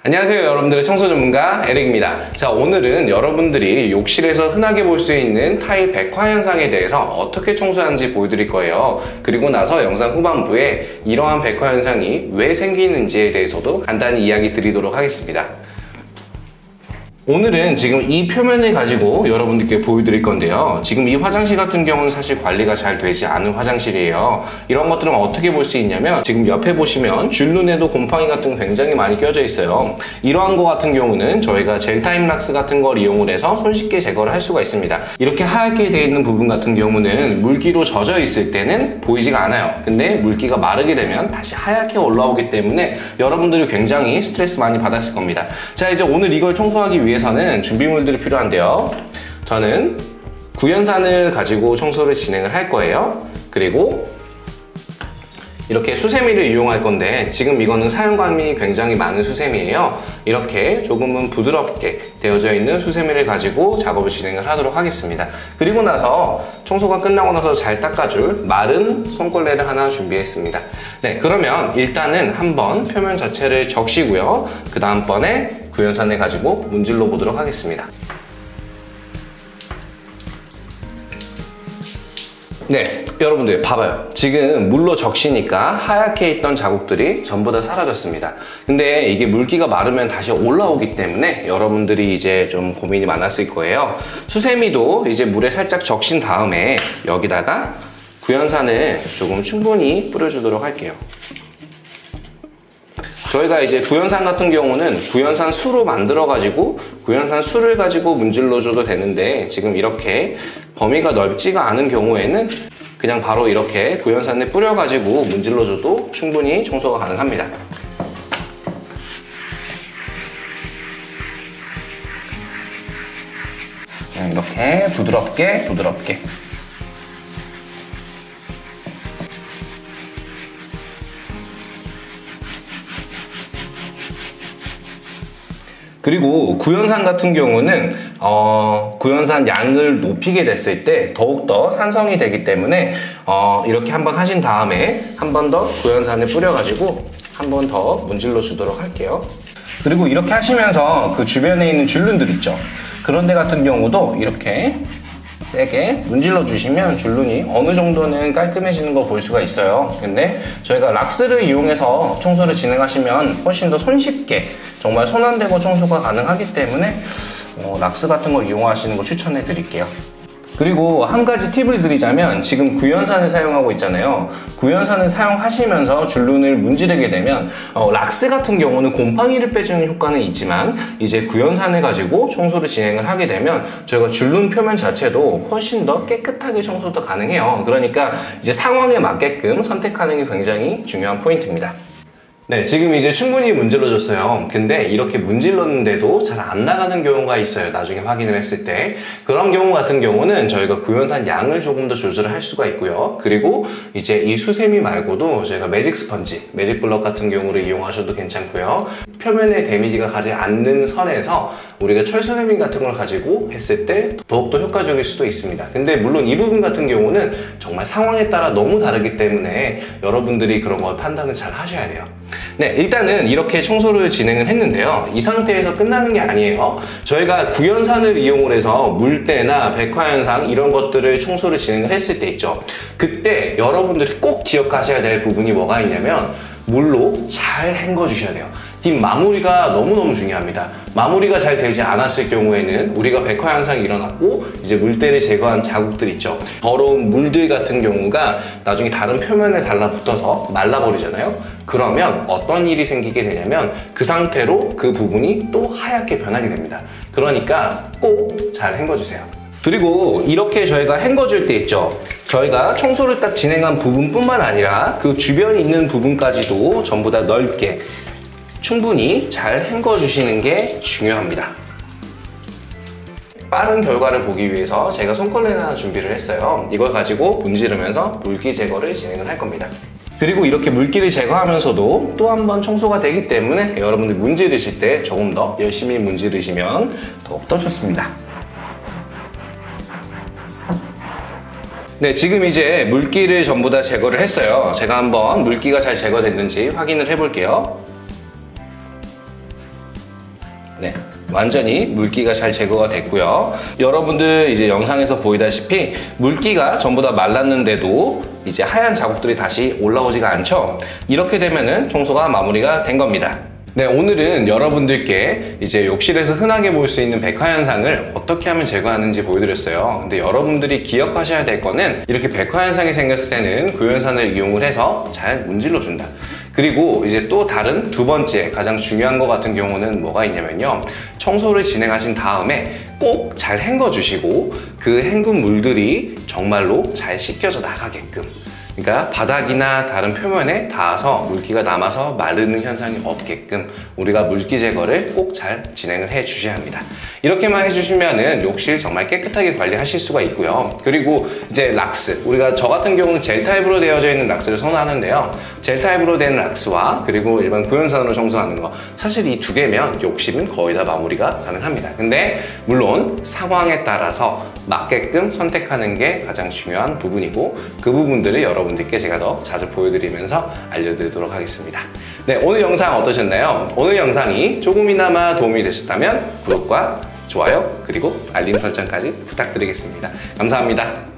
안녕하세요, 여러분들의 청소 전문가 에릭입니다. 자, 오늘은 여러분들이 욕실에서 흔하게 볼 수 있는 타일 백화 현상에 대해서 어떻게 청소하는지 보여드릴 거예요. 그리고 나서 영상 후반부에 이러한 백화 현상이 왜 생기는지에 대해서도 간단히 이야기 드리도록 하겠습니다. 오늘은 지금 이 표면을 가지고 여러분들께 보여드릴 건데요. 지금 이 화장실 같은 경우는 사실 관리가 잘 되지 않은 화장실이에요. 이런 것들은 어떻게 볼 수 있냐면 지금 옆에 보시면 줄눈에도 곰팡이 같은 거 굉장히 많이 껴져 있어요. 이러한 거 같은 경우는 저희가 젤타임 락스 같은 걸 이용을 해서 손쉽게 제거를 할 수가 있습니다. 이렇게 하얗게 되어 있는 부분 같은 경우는 물기로 젖어 있을 때는 보이지가 않아요. 근데 물기가 마르게 되면 다시 하얗게 올라오기 때문에 여러분들이 굉장히 스트레스 많이 받았을 겁니다. 자, 이제 오늘 이걸 청소하기 위해서는 준비물들이 필요한데요. 저는 구연산을 가지고 청소를 진행을 할 거예요. 그리고 이렇게 수세미를 이용할 건데 지금 이거는 사용감이 굉장히 많은 수세미예요. 이렇게 조금은 부드럽게 되어져 있는 수세미를 가지고 작업을 진행을 하도록 하겠습니다. 그리고 나서 청소가 끝나고 나서 잘 닦아줄 마른 손걸레를 하나 준비했습니다. 네, 그러면 일단은 한번 표면 자체를 적시고요. 그 다음번에 구연산을 가지고 문질러 보도록 하겠습니다. 네, 여러분들 봐봐요. 지금 물로 적시니까 하얗게 있던 자국들이 전부 다 사라졌습니다. 근데 이게 물기가 마르면 다시 올라오기 때문에 여러분들이 이제 좀 고민이 많았을 거예요. 수세미도 이제 물에 살짝 적신 다음에 여기다가 구연산을 조금 충분히 뿌려주도록 할게요. 저희가 이제 구연산 같은 경우는 구연산 수로 만들어가지고 구연산 수를 가지고 문질러줘도 되는데 지금 이렇게 범위가 넓지가 않은 경우에는 그냥 바로 이렇게 구연산을 뿌려가지고 문질러줘도 충분히 청소가 가능합니다. 이렇게 부드럽게 그리고 구연산 같은 경우는 구연산 양을 높이게 됐을 때 더욱더 산성이 되기 때문에 이렇게 한번 하신 다음에 한 번 더 구연산을 뿌려가지고 한 번 더 문질러 주도록 할게요. 그리고 이렇게 하시면서 그 주변에 있는 줄눈들 있죠? 그런 데 같은 경우도 이렇게 세게 문질러 주시면 줄눈이 어느 정도는 깔끔해지는 걸 볼 수가 있어요. 근데 저희가 락스를 이용해서 청소를 진행하시면 훨씬 더 손쉽게 정말 손 안 대고 청소가 가능하기 때문에 락스 같은 걸 이용하시는 거 추천해 드릴게요. 그리고 한 가지 팁을 드리자면 지금 구연산을 사용하고 있잖아요. 구연산을 사용하시면서 줄눈을 문지르게 되면 락스 같은 경우는 곰팡이를 빼주는 효과는 있지만 이제 구연산을 가지고 청소를 진행을 하게 되면 저희가 줄눈 표면 자체도 훨씬 더 깨끗하게 청소도 가능해요. 그러니까 이제 상황에 맞게끔 선택하는 게 굉장히 중요한 포인트입니다. 네, 지금 이제 충분히 문질러줬어요. 근데 이렇게 문질렀는데도 잘 안 나가는 경우가 있어요. 나중에 확인을 했을 때. 그런 경우 같은 경우는 저희가 구연산 양을 조금 더 조절을 할 수가 있고요. 그리고 이제 이 수세미 말고도 저희가 매직 스펀지, 매직 블럭 같은 경우를 이용하셔도 괜찮고요. 표면에 데미지가 가지 않는 선에서 우리가 철수세미 같은 걸 가지고 했을 때 더욱더 효과적일 수도 있습니다. 근데 물론 이 부분 같은 경우는 정말 상황에 따라 너무 다르기 때문에 여러분들이 그런 걸 판단을 잘 하셔야 돼요. 네, 일단은 이렇게 청소를 진행을 했는데요. 이 상태에서 끝나는 게 아니에요. 저희가 구연산을 이용을 해서 물때나 백화현상 이런 것들을 청소를 진행을 했을 때 있죠. 그때 여러분들이 꼭 기억하셔야 될 부분이 뭐가 있냐면 물로 잘 헹궈 주셔야 돼요. 뒷 마무리가 너무너무 중요합니다. 마무리가 잘 되지 않았을 경우에는 우리가 백화 현상이 일어났고 이제 물때를 제거한 자국들 있죠. 더러운 물들 같은 경우가 나중에 다른 표면에 달라붙어서 말라버리잖아요. 그러면 어떤 일이 생기게 되냐면 그 상태로 그 부분이 또 하얗게 변하게 됩니다. 그러니까 꼭 잘 헹궈주세요. 그리고 이렇게 저희가 헹궈줄 때 있죠. 저희가 청소를 딱 진행한 부분뿐만 아니라 그 주변에 있는 부분까지도 전부 다 넓게 충분히 잘 헹궈 주시는 게 중요합니다. 빠른 결과를 보기 위해서 제가 손걸레를 하나 준비를 했어요. 이걸 가지고 문지르면서 물기 제거를 진행을 할 겁니다. 그리고 이렇게 물기를 제거하면서도 또 한 번 청소가 되기 때문에 여러분들 문지르실 때 조금 더 열심히 문지르시면 더욱더 좋습니다. 네, 지금 이제 물기를 전부 다 제거를 했어요. 제가 한번 물기가 잘 제거됐는지 확인을 해볼게요. 네, 완전히 물기가 잘 제거가 됐고요. 여러분들 이제 영상에서 보이다시피 물기가 전부 다 말랐는데도 이제 하얀 자국들이 다시 올라오지가 않죠. 이렇게 되면은 청소가 마무리가 된 겁니다. 네, 오늘은 여러분들께 이제 욕실에서 흔하게 볼 수 있는 백화 현상을 어떻게 하면 제거하는지 보여드렸어요. 근데 여러분들이 기억하셔야 될 거는 이렇게 백화 현상이 생겼을 때는 구연산을 이용을 해서 잘 문질러 준다. 그리고 이제 또 다른 두 번째 가장 중요한 것 같은 경우는 뭐가 있냐면요. 청소를 진행하신 다음에 꼭 잘 헹궈 주시고 그 헹군 물들이 정말로 잘 씻겨져 나가게끔, 그러니까 바닥이나 다른 표면에 닿아서 물기가 남아서 마르는 현상이 없게끔 우리가 물기 제거를 꼭 잘 진행을 해 주셔야 합니다. 이렇게만 해주시면은 욕실 정말 깨끗하게 관리하실 수가 있고요. 그리고 이제 락스, 우리가 저 같은 경우는 젤 타입으로 되어져 있는 락스를 선호하는데요. 젤 타입으로 된 락스와 그리고 일반 구연산으로 청소하는 거, 사실 이 두 개면 욕실은 거의 다 마무리가 가능합니다. 근데 물론 상황에 따라서 맞게끔 선택하는 게 가장 중요한 부분이고, 그 부분들을 여러분들께 제가 더 자주 보여드리면서 알려드리도록 하겠습니다. 네, 오늘 영상 어떠셨나요? 오늘 영상이 조금이나마 도움이 되셨다면 구독과 좋아요 그리고 알림 설정까지 부탁드리겠습니다. 감사합니다.